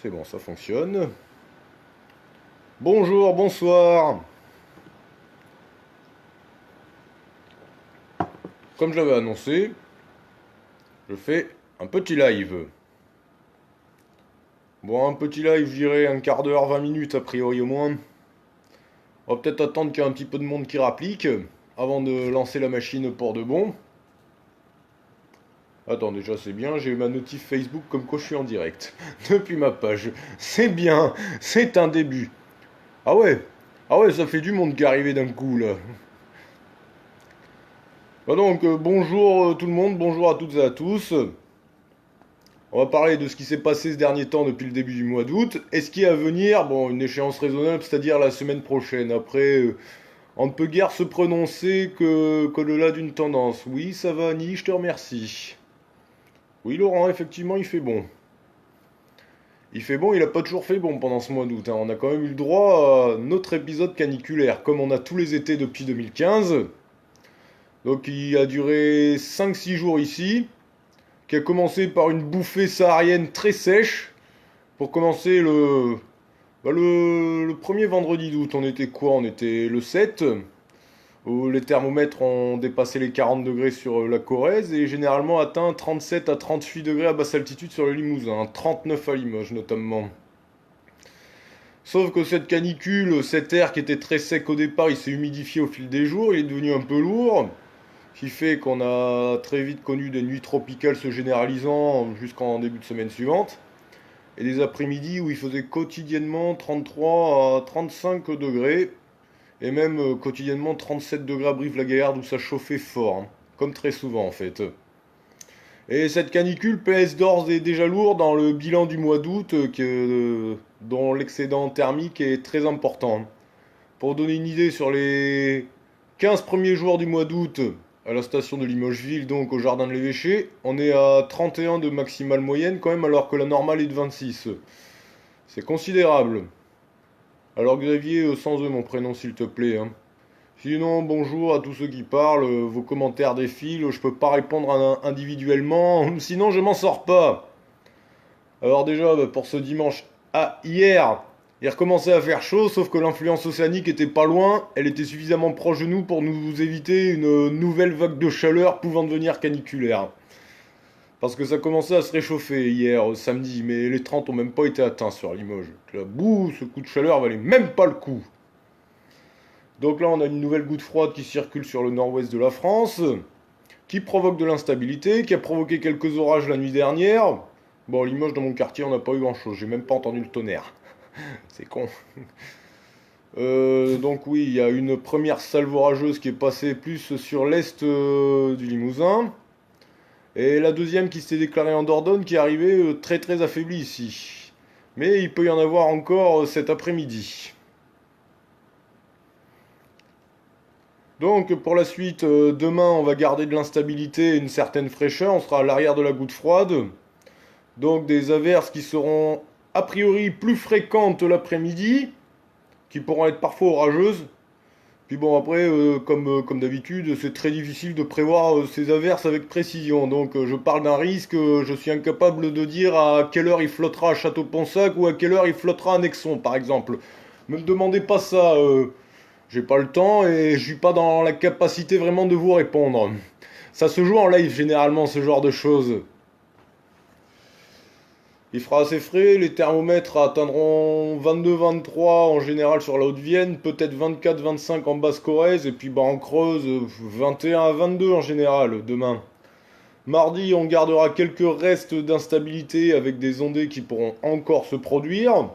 C'est bon, ça fonctionne. Bonjour, bonsoir. Comme je l'avais annoncé, je fais un petit live. Bon, un petit live, je dirais un quart d'heure, 20 minutes a priori au moins. On va peut-être attendre qu'il y ait un petit peu de monde qui rapplique avant de lancer la machine pour de bon. Attends, déjà c'est bien, j'ai ma notif Facebook comme quoi je suis en direct depuis ma page. C'est bien, c'est un début. Ah ouais, ah ouais, ça fait du monde qui est arrivé d'un coup là. Bah donc, bonjour tout le monde, bonjour à toutes et à tous. On va parler de ce qui s'est passé ce dernier temps depuis le début du mois d'août. Et ce qui est à venir, bon, une échéance raisonnable, c'est-à-dire la semaine prochaine. Après, on ne peut guère se prononcer qu'au-delà d'une tendance. Oui, ça va, Annie, je te remercie. Oui, Laurent, effectivement, il fait bon. Il fait bon, il n'a pas toujours fait bon pendant ce mois d'août, hein. On a quand même eu le droit à notre épisode caniculaire, comme on a tous les étés depuis 2015. Donc il a duré 5-6 jours ici, qui a commencé par une bouffée saharienne très sèche. Pour commencer le premier vendredi d'août, on était quoi? On était le 7, où les thermomètres ont dépassé les 40 degrés sur la Corrèze et généralement atteint 37 à 38 degrés à basse altitude sur le Limousin, 39 à Limoges notamment. Sauf que cette canicule, cet air qui était très sec au départ, il s'est humidifié au fil des jours, il est devenu un peu lourd, ce qui fait qu'on a très vite connu des nuits tropicales se généralisant jusqu'en début de semaine suivante. Et des après-midi où il faisait quotidiennement 33 à 35 degrés, et même quotidiennement 37 degrés à Brive-la-Gaillarde où ça chauffait fort, hein, comme très souvent en fait. Et cette canicule pèse d'ores et déjà lourd dans le bilan du mois d'août, dont l'excédent thermique est très important. Pour donner une idée, sur les 15 premiers jours du mois d'août, à la station de Limogeville, donc au jardin de l'évêché, on est à 31 de maximale moyenne quand même, alors que la normale est de 26. C'est considérable. Alors Xavier, sans eux mon prénom s'il te plaît, hein. Sinon, bonjour à tous ceux qui parlent, vos commentaires défilent, je peux pas répondre individuellement, sinon je m'en sors pas. Alors déjà, bah, pour ce dimanche, hier, il recommençait à faire chaud, sauf que l'influence océanique était pas loin, elle était suffisamment proche de nous pour nous éviter une nouvelle vague de chaleur pouvant devenir caniculaire. Parce que ça commençait à se réchauffer hier, samedi, mais les 30 ont même pas été atteints sur Limoges. La boue, ce coup de chaleur valait même pas le coup. Donc là, on a une nouvelle goutte froide qui circule sur le nord-ouest de la France, qui provoque de l'instabilité, qui a provoqué quelques orages la nuit dernière. Bon, Limoges, dans mon quartier, on n'a pas eu grand-chose, j'ai même pas entendu le tonnerre. C'est con. Donc oui, il y a une première salve orageuse qui est passée plus sur l'est du Limousin. Et la deuxième qui s'est déclarée en Dordogne qui est arrivée très très affaiblie ici. Mais il peut y en avoir encore cet après-midi. Donc pour la suite, demain on va garder de l'instabilité et une certaine fraîcheur, on sera à l'arrière de la goutte froide. Donc des averses qui seront a priori plus fréquentes l'après-midi, qui pourront être parfois orageuses. Puis bon après, comme d'habitude, c'est très difficile de prévoir ces averses avec précision. Donc je parle d'un risque, je suis incapable de dire à quelle heure il flottera à Château-Ponsac ou à quelle heure il flottera à Nexon par exemple. Me demandez pas ça, j'ai pas le temps et je suis pas dans la capacité vraiment de vous répondre. Ça se joue en live généralement ce genre de choses. Il fera assez frais, les thermomètres atteindront 22-23 en général sur la Haute-Vienne, peut-être 24-25 en Basse-Corrèze, et puis bah, en Creuse, 21 à 22 en général demain. Mardi, on gardera quelques restes d'instabilité avec des ondées qui pourront encore se produire,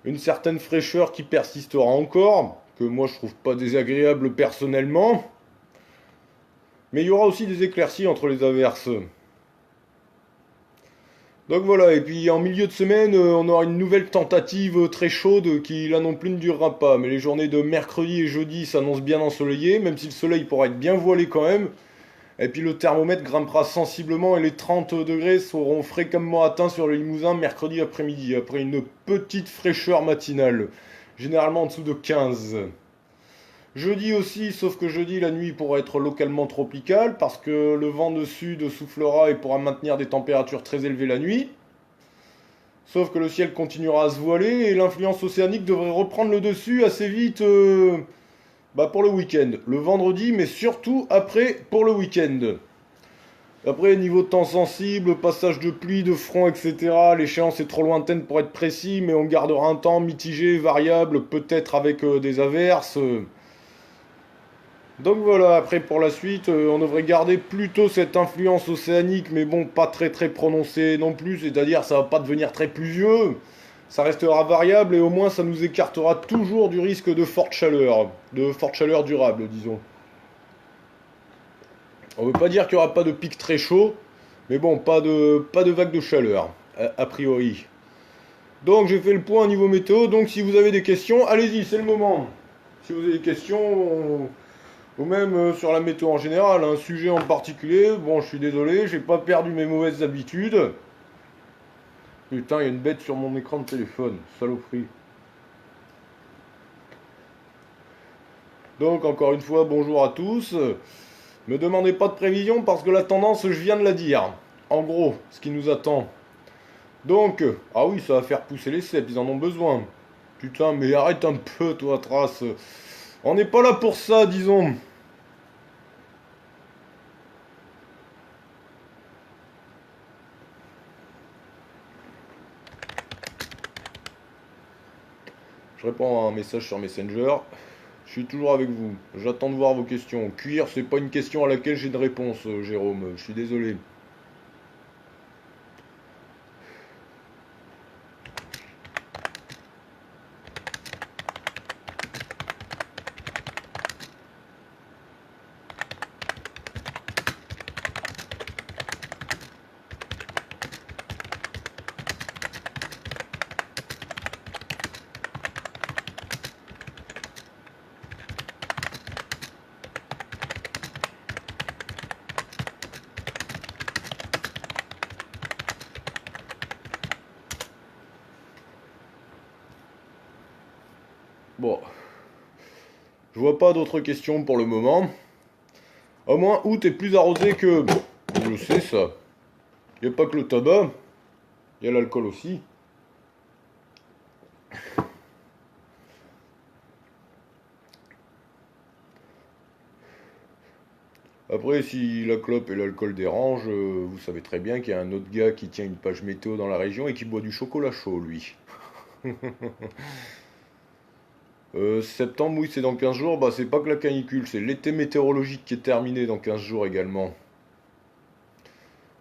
une certaine fraîcheur qui persistera encore, que moi je trouve pas désagréable personnellement, mais il y aura aussi des éclaircies entre les averses. Donc voilà, et puis en milieu de semaine, on aura une nouvelle tentative très chaude qui là non plus ne durera pas. Mais les journées de mercredi et jeudi s'annoncent bien ensoleillées, même si le soleil pourra être bien voilé quand même. Et puis le thermomètre grimpera sensiblement et les 30 degrés seront fréquemment atteints sur le Limousin mercredi après-midi, après une petite fraîcheur matinale, généralement en dessous de 15. Jeudi aussi, sauf que jeudi la nuit pourra être localement tropicale parce que le vent de sud soufflera et pourra maintenir des températures très élevées la nuit. Sauf que le ciel continuera à se voiler et l'influence océanique devrait reprendre le dessus assez vite pour le week-end. Le vendredi, mais surtout après pour le week-end. Après, niveau temps sensible, passage de pluie, de front, etc. L'échéance est trop lointaine pour être précis, mais on gardera un temps mitigé, variable, peut-être avec des averses. Donc voilà, après pour la suite, on devrait garder plutôt cette influence océanique, mais bon, pas très très prononcée non plus, c'est-à-dire ça va pas devenir très pluvieux, ça restera variable et au moins ça nous écartera toujours du risque de forte chaleur durable, disons. On veut pas dire qu'il y aura pas de pic très chaud, mais bon, pas de vague de chaleur, a priori. Donc j'ai fait le point au niveau météo, donc si vous avez des questions, allez-y, c'est le moment. Si vous avez des questions, ou même sur la météo en général, un sujet en particulier, bon je suis désolé, j'ai pas perdu mes mauvaises habitudes. Putain, il y a une bête sur mon écran de téléphone, saloperie. Donc encore une fois, bonjour à tous. Me demandez pas de prévision parce que la tendance, je viens de la dire. En gros, ce qui nous attend. Donc, ah oui, ça va faire pousser les cèpes, ils en ont besoin. Putain, mais arrête un peu, toi, Trace. On n'est pas là pour ça, disons. Je réponds à un message sur Messenger. Je suis toujours avec vous. J'attends de voir vos questions. Cuire, c'est pas une question à laquelle j'ai de réponse, Jérôme. Je suis désolé. Bon, je vois pas d'autres questions pour le moment. Au moins, août est plus arrosé que... Je le sais, ça. Y a pas que le tabac. Y a l'alcool aussi. Après, si la clope et l'alcool dérangent, vous savez très bien qu'il y a un autre gars qui tient une page météo dans la région et qui boit du chocolat chaud, lui. Septembre, oui, c'est dans 15 jours. Bah, c'est pas que la canicule, c'est l'été météorologique qui est terminé dans 15 jours également.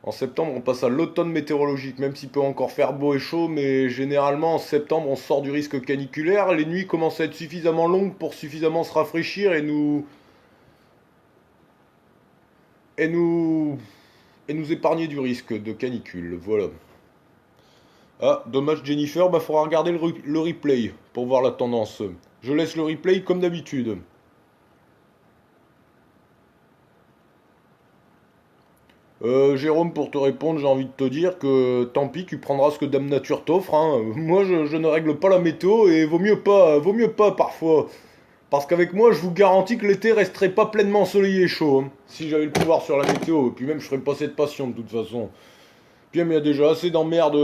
En septembre, on passe à l'automne météorologique, même s'il peut encore faire beau et chaud, mais généralement en septembre, on sort du risque caniculaire. Les nuits commencent à être suffisamment longues pour suffisamment se rafraîchir et nous, et nous épargner du risque de canicule. Voilà. Ah, dommage Jennifer, bah faudra regarder le replay pour voir la tendance. Je laisse le replay comme d'habitude. Jérôme, pour te répondre, j'ai envie de te dire que tant pis, tu prendras ce que Dame Nature t'offre, hein. Moi, je ne règle pas la météo et vaut mieux pas parfois. Parce qu'avec moi, je vous garantis que l'été resterait pas pleinement ensoleillé et chaud, hein, si j'avais le pouvoir sur la météo. Et puis même, je ferais pas cette passion de toute façon. Puis même, il y a déjà assez d'emmerdes.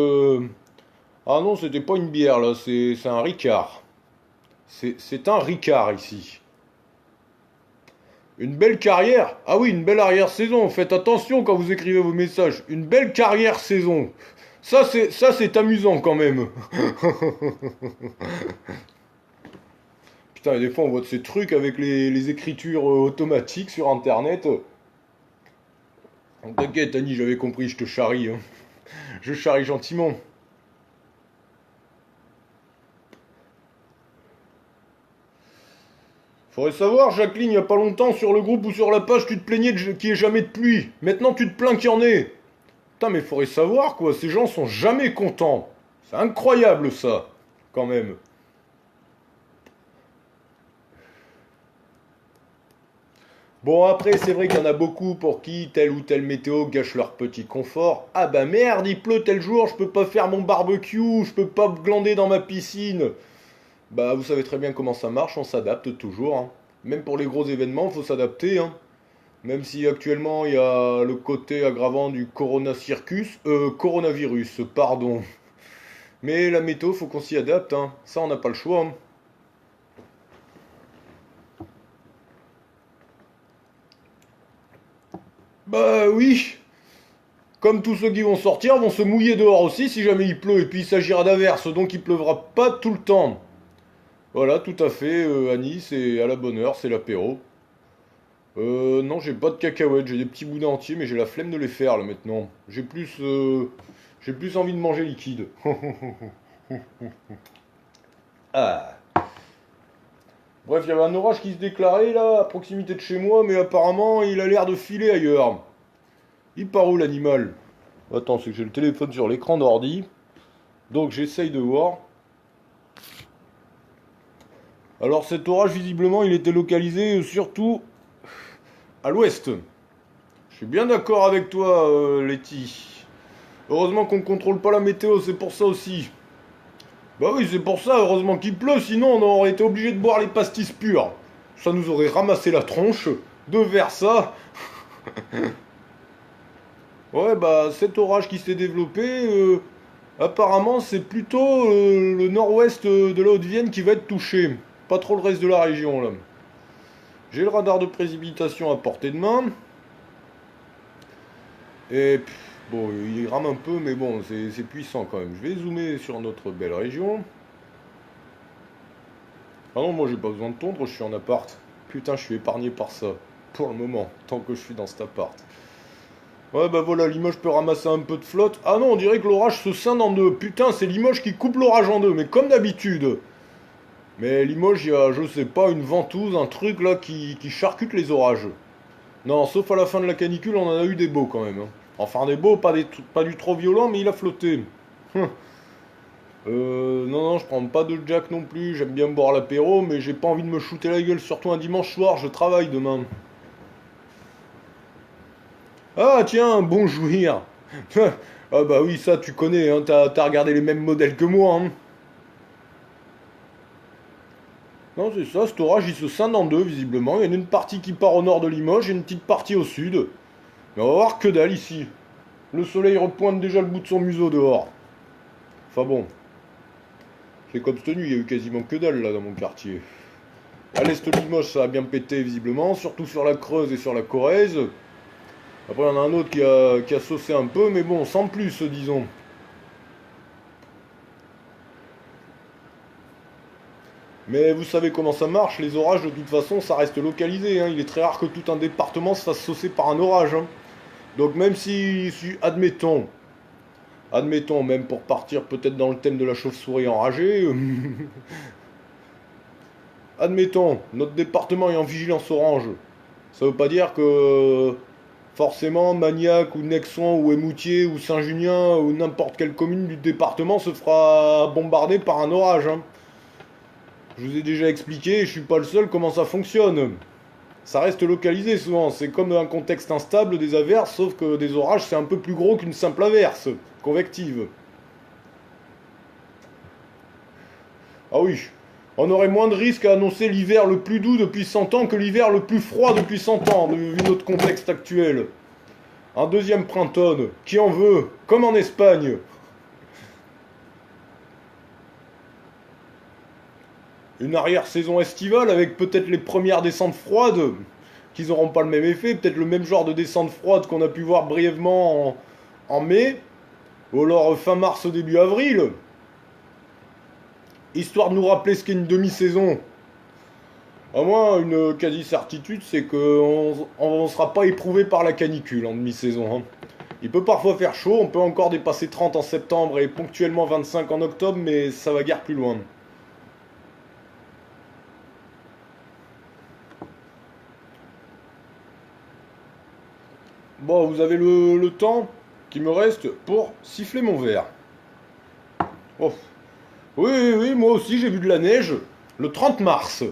Ah non, c'était pas une bière là, c'est un Ricard. C'est un Ricard ici. Une belle carrière? Ah oui, une belle arrière-saison. Faites attention quand vous écrivez vos messages. Une belle carrière-saison. Ça c'est amusant quand même. Putain, et des fois on voit de ces trucs avec les écritures automatiques sur internet. T'inquiète, Annie, j'avais compris, je te charrie, hein. Je charrie gentiment. Faudrait savoir, Jacqueline, il y a pas longtemps, sur le groupe ou sur la page, tu te plaignais qu'il n'y ait jamais de pluie. Maintenant, tu te plains qu'il y en ait. Putain, mais faudrait savoir, quoi. Ces gens sont jamais contents. C'est incroyable, ça. Quand même. Bon, après, c'est vrai qu'il y en a beaucoup pour qui telle ou telle météo gâche leur petit confort. Ah bah merde, il pleut tel jour, je peux pas faire mon barbecue, je peux pas glander dans ma piscine. Bah, vous savez très bien comment ça marche, on s'adapte toujours, hein. Même pour les gros événements, faut s'adapter, hein. Même si actuellement il y a le côté aggravant du coronavirus, pardon. Mais la météo, faut qu'on s'y adapte, hein. Ça, on n'a pas le choix, hein. Bah oui, comme tous ceux qui vont sortir vont se mouiller dehors aussi si jamais il pleut. Et puis il s'agira d'averses, donc il pleuvra pas tout le temps. Voilà, tout à fait, Annie, c'est à la bonne heure, c'est l'apéro. Non, j'ai pas de cacahuètes, j'ai des petits boudins entiers, mais j'ai la flemme de les faire là maintenant. J'ai plus envie de manger liquide. Ah. Bref, il y avait un orage qui se déclarait là, à proximité de chez moi, mais apparemment il a l'air de filer ailleurs. Il part où l'animal? Attends, c'est que j'ai le téléphone sur l'écran d'ordi, donc j'essaye de voir. Alors cet orage, visiblement, il était localisé surtout à l'ouest. Je suis bien d'accord avec toi, Letty. Heureusement qu'on ne contrôle pas la météo, c'est pour ça aussi. Bah oui, c'est pour ça, heureusement qu'il pleut, sinon on aurait été obligé de boire les pastis purs. Ça nous aurait ramassé la tronche, de vers ça. Ouais, bah cet orage qui s'est développé, apparemment c'est plutôt le nord-ouest de la Haute-Vienne qui va être touché. Pas trop le reste de la région là. J'ai le radar de précipitation à portée de main. Et bon, il rame un peu, mais bon, c'est puissant quand même. Je vais zoomer sur notre belle région. Ah non, moi j'ai pas besoin de tondre, je suis en appart. Putain, je suis épargné par ça. Pour le moment, tant que je suis dans cet appart. Ouais, bah voilà, Limoges peut ramasser un peu de flotte. Ah non, on dirait que l'orage se scinde en deux. Putain, c'est Limoges qui coupe l'orage en deux, mais comme d'habitude. Mais Limoges, il y a, je sais pas, une ventouse, un truc là qui charcute les orages. Non, sauf à la fin de la canicule, on en a eu des beaux quand même, hein. Enfin, des beaux, pas du trop violent, mais il a flotté. Hum. Non, non, je prends pas de Jack non plus. J'aime bien boire l'apéro, mais j'ai pas envie de me shooter la gueule, surtout un dimanche soir, je travaille demain. Ah, tiens, bon jouir. Ah bah oui, ça tu connais, hein, t'as regardé les mêmes modèles que moi, hein. Non, c'est ça, cet orage il se scinde en deux, visiblement. Il y en a une partie qui part au nord de Limoges et une petite partie au sud. Mais on va voir que dalle ici. Le soleil repointe déjà le bout de son museau dehors. Enfin bon, c'est comme cette nuit, il y a eu quasiment que dalle là dans mon quartier. À l'est de Limoges, ça a bien pété visiblement, surtout sur la Creuse et sur la Corrèze. Après, il y en a un autre qui a saucé un peu, mais bon, sans plus, disons. Mais vous savez comment ça marche, les orages de toute façon ça reste localisé, hein. Il est très rare que tout un département se fasse saucer par un orage, hein. Donc même si admettons, même pour partir peut-être dans le thème de la chauve-souris enragée, admettons, notre département est en vigilance orange. Ça veut pas dire que forcément Magnac ou Nexon ou Émoutier ou Saint-Junien ou n'importe quelle commune du département se fera bombarder par un orage, hein. Je vous ai déjà expliqué, je suis pas le seul, comment ça fonctionne. Ça reste localisé souvent, c'est comme un contexte instable des averses, sauf que des orages c'est un peu plus gros qu'une simple averse, convective. Ah oui, on aurait moins de risques à annoncer l'hiver le plus doux depuis 100 ans que l'hiver le plus froid depuis 100 ans, vu notre contexte actuel. Un deuxième printemps, qui en veut, comme en Espagne. Une arrière-saison estivale avec peut-être les premières descentes froides, qui n'auront pas le même effet, peut-être le même genre de descente froide qu'on a pu voir brièvement en mai, ou alors fin mars, début avril, histoire de nous rappeler ce qu'est une demi-saison. À moi, une quasi-certitude, c'est qu'on ne sera pas éprouvé par la canicule en demi-saison, hein. Il peut parfois faire chaud, on peut encore dépasser 30 en septembre et ponctuellement 25 en octobre, mais ça va guère plus loin. Bon, vous avez le temps qui me reste pour siffler mon verre. Oh. Oui, oui, oui, moi aussi j'ai vu de la neige le 30 mars.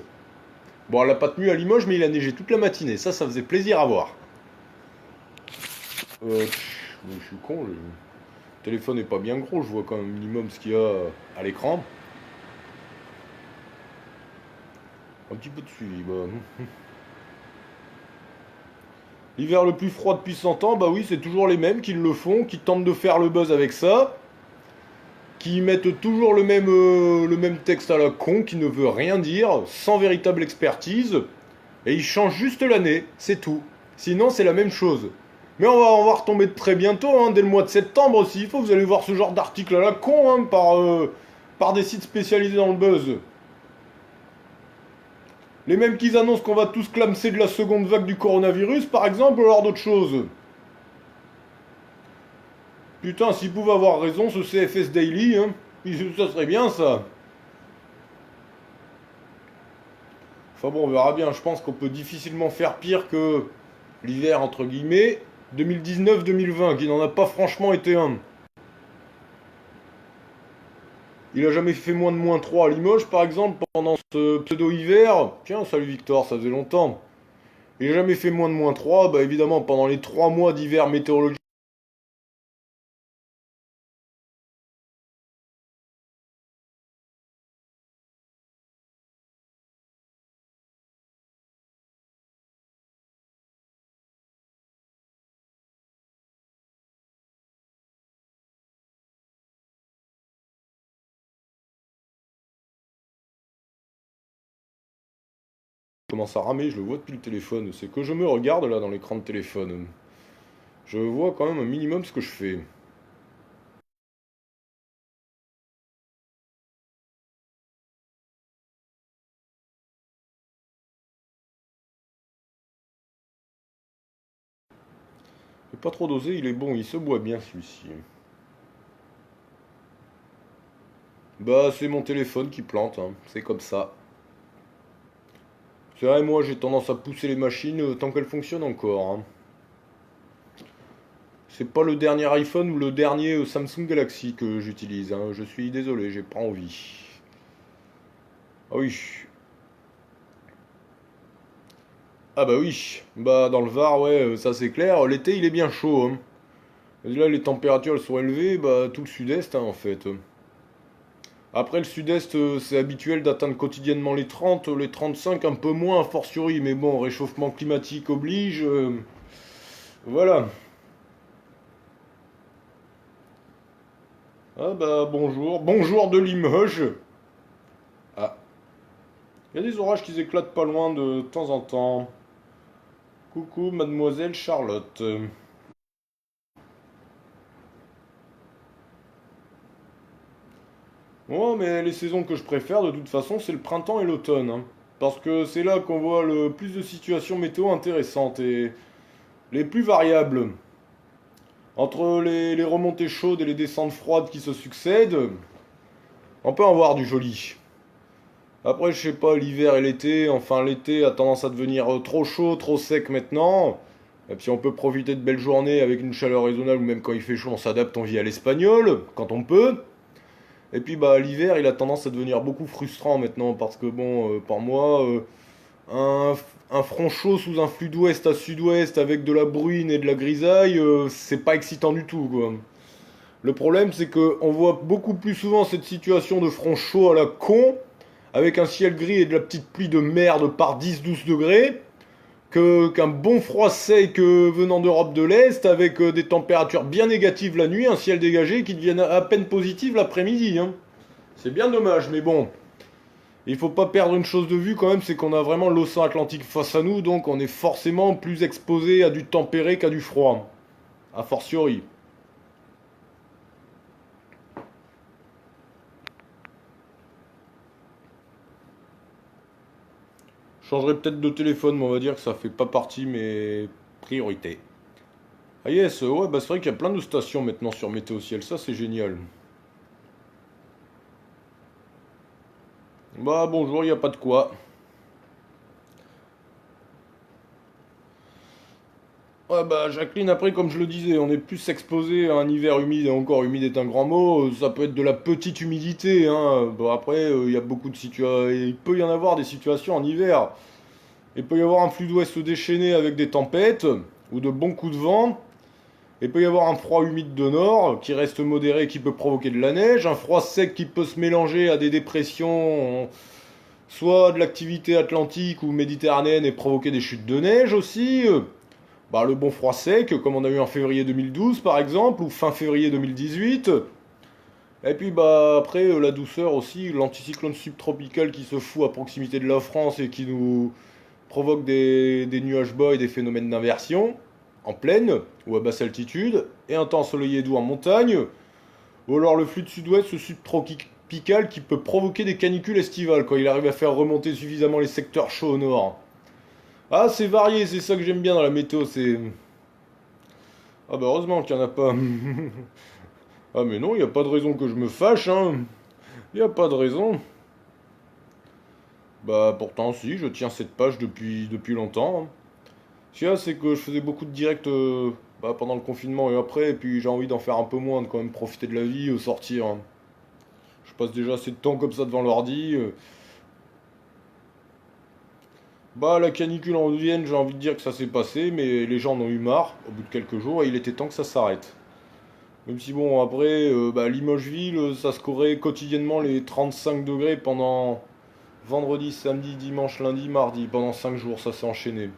Bon, elle n'a pas tenu à Limoges, mais il a neigé toute la matinée. Ça faisait plaisir à voir. Je suis con, le téléphone n'est pas bien gros, je vois quand même minimum ce qu'il y a à l'écran. Un petit peu de suivi, bah. L'hiver le plus froid depuis 100 ans, bah oui, c'est toujours les mêmes qui le font, qui tentent de faire le buzz avec ça. qui mettent toujours le même texte à la con, qui ne veut rien dire, sans véritable expertise, et ils changent juste l'année, c'est tout. Sinon, c'est la même chose. Mais on va retomber de très bientôt, hein, dès le mois de septembre s'il faut, vous allez voir ce genre d'article à la con, hein, par des sites spécialisés dans le buzz. Les mêmes qui annoncent qu'on va tous clamser de la seconde vague du coronavirus, par exemple, ou alors d'autres choses. Putain, s'ils pouvaient avoir raison, ce CFS Daily, hein, ça serait bien ça. Enfin bon, on verra bien, je pense qu'on peut difficilement faire pire que l'hiver, entre guillemets, 2019-2020, qui n'en a pas franchement été un. Il a jamais fait moins de -3 à Limoges, par exemple, pendant ce pseudo-hiver. Tiens, salut Victor, ça faisait longtemps. Il a jamais fait moins de -3, bah évidemment, pendant les 3 mois d'hiver météorologique. Il commence à ramer, je le vois depuis le téléphone. C'est que je me regarde là dans l'écran de téléphone. Je vois quand même un minimum ce que je fais. J'ai pas trop dosé, il est bon, il se boit bien celui-ci. Bah, c'est mon téléphone qui plante, hein, c'est comme ça. C'est vrai, moi j'ai tendance à pousser les machines tant qu'elles fonctionnent encore, hein. C'est pas le dernier iPhone ou le dernier Samsung Galaxy que j'utilise, hein. Je suis désolé, j'ai pas envie. Ah oui. Ah bah oui. Bah dans le Var, ouais, ça c'est clair. L'été il est bien chaud, hein. Là les températures elles sont élevées, bah tout le sud-est hein, en fait. Après le sud-est c'est habituel d'atteindre quotidiennement les 30, les 35 un peu moins a fortiori, mais bon, réchauffement climatique oblige. Voilà. Ah bah bonjour, bonjour de Limoges. Ah, il y a des orages qui éclatent pas loin de temps en temps. Coucou mademoiselle Charlotte. Ouais, mais les saisons que je préfère de toute façon c'est le printemps et l'automne, hein. Parce que c'est là qu'on voit le plus de situations météo intéressantes et les plus variables. Entre les remontées chaudes et les descentes froides qui se succèdent, on peut en voir du joli. Après, je sais pas, l'hiver et l'été, enfin l'été a tendance à devenir trop chaud, trop sec maintenant. Et puis on peut profiter de belles journées avec une chaleur raisonnable, ou même quand il fait chaud, on s'adapte, on vit à l'espagnol, quand on peut. Et puis bah l'hiver, il a tendance à devenir beaucoup frustrant maintenant, parce que bon, pour moi, un, un front chaud sous un flux d'ouest à sud-ouest avec de la bruine et de la grisaille, c'est pas excitant du tout, quoi. Le problème, c'est que on voit beaucoup plus souvent cette situation de front chaud à la con, avec un ciel gris et de la petite pluie de merde par 10-12 degrés, qu'un bon froid sec venant d'Europe de l'Est, avec des températures bien négatives la nuit, un ciel dégagé qui devienne à peine positif l'après-midi, hein. C'est bien dommage, mais bon. Il faut pas perdre une chose de vue quand même, c'est qu'on a vraiment l'océan Atlantique face à nous, donc on est forcément plus exposé à du tempéré qu'à du froid. A fortiori. Je changerai peut-être de téléphone, mais on va dire que ça fait pas partie de mes priorités. Ah yes, ouais, bah c'est vrai qu'il y a plein de stations maintenant sur Météo Ciel, ça c'est génial. Bah bonjour, il a pas de quoi. Ouais bah Jacqueline, après comme je le disais, on est plus exposé à un hiver humide, et encore humide est un grand mot, ça peut être de la petite humidité, hein. Bon après, il y a beaucoup de situations, il peut y en avoir des situations en hiver. Il peut y avoir un flux d'ouest déchaîné avec des tempêtes, ou de bons coups de vent. Il peut y avoir un froid humide de nord qui reste modéré, qui peut provoquer de la neige, un froid sec qui peut se mélanger à des dépressions, soit de l'activité atlantique ou méditerranéenne et provoquer des chutes de neige aussi. Bah, le bon froid sec, comme on a eu en février 2012 par exemple, ou fin février 2018. Et puis bah après la douceur aussi, l'anticyclone subtropical qui se fout à proximité de la France et qui nous provoque des nuages bas et des phénomènes d'inversion en plaine ou à basse altitude, et un temps ensoleillé et doux en montagne, ou alors le flux de sud-ouest subtropical qui peut provoquer des canicules estivales quand il arrive à faire remonter suffisamment les secteurs chauds au nord. Ah, c'est varié, c'est ça que j'aime bien dans la météo, c'est... Ah bah heureusement qu'il n'y en a pas. Ah mais non, il n'y a pas de raison que je me fâche, hein. Il n'y a pas de raison. Bah pourtant si, je tiens cette page depuis longtemps, hein. Ce qu'il y a, c'est que je faisais beaucoup de directs bah, pendant le confinement et après, et puis j'ai envie d'en faire un peu moins, de quand même profiter de la vie, sortir, hein. Je passe déjà assez de temps comme ça devant l'ordi. Bah la canicule en Vienne, j'ai envie de dire que ça s'est passé, mais les gens en ont eu marre au bout de quelques jours et il était temps que ça s'arrête. Même si bon, après, bah, Limogesville, ça scorait quotidiennement les 35 degrés pendant vendredi, samedi, dimanche, lundi, mardi. Pendant 5 jours, ça s'est enchaîné.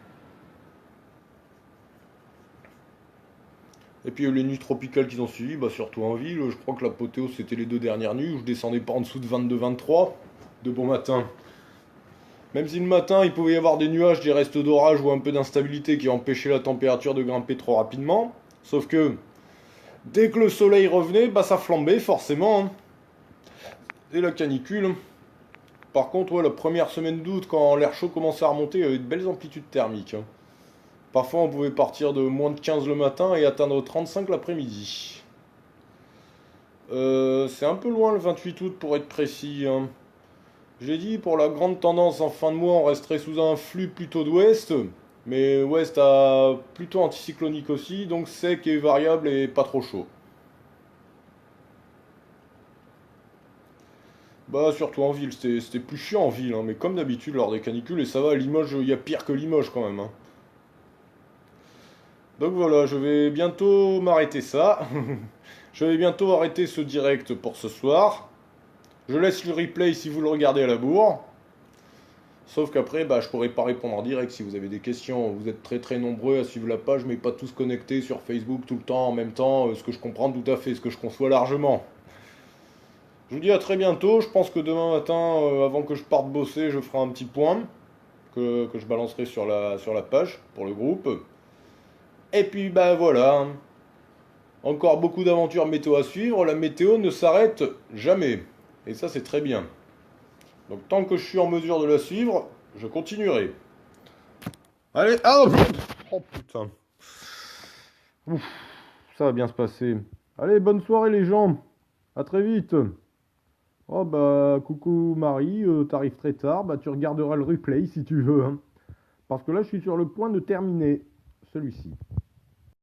Et puis les nuits tropicales qui ont suivi, bah, surtout en ville, je crois que l'apothéose c'était les 2 dernières nuits où je descendais pas en dessous de 22-23 de bon matin. Même si le matin il pouvait y avoir des nuages, des restes d'orage ou un peu d'instabilité qui empêchaient la température de grimper trop rapidement. Sauf que dès que le soleil revenait, bah ça flambait forcément, hein. Et la canicule. Par contre, ouais, la première semaine d'août, quand l'air chaud commençait à remonter, il y avait de belles amplitudes thermiques, hein. Parfois, on pouvait partir de moins de 15 le matin et atteindre 35 l'après-midi. C'est un peu loin le 28 août pour être précis, hein. J'ai dit, pour la grande tendance en fin de mois, on resterait sous un flux plutôt d'ouest, mais ouest à plutôt anticyclonique aussi, donc sec et variable et pas trop chaud. Bah, surtout en ville, c'était plus chiant en ville, hein, mais comme d'habitude lors des canicules, et ça va, à Limoges, il y a pire que Limoges quand même, hein. Donc voilà, je vais bientôt m'arrêter ça. Je vais bientôt arrêter ce direct pour ce soir. Je laisse le replay si vous le regardez à la bourre. Sauf qu'après, bah, je pourrai pas répondre en direct si vous avez des questions. Vous êtes très très nombreux à suivre la page, mais pas tous connectés sur Facebook tout le temps en même temps. Ce que je comprends tout à fait, ce que je conçois largement. Je vous dis à très bientôt. Je pense que demain matin, avant que je parte bosser, je ferai un petit point que je balancerai sur la page pour le groupe. Et puis bah voilà. Encore beaucoup d'aventures météo à suivre. La météo ne s'arrête jamais. Et ça, c'est très bien. Donc tant que je suis en mesure de la suivre, je continuerai. Allez, ah, oh putain. Ouf, ça va bien se passer. Allez, bonne soirée les gens. À très vite. Oh bah coucou Marie, t'arrives très tard, bah tu regarderas le replay si tu veux, hein. Parce que là je suis sur le point de terminer celui-ci.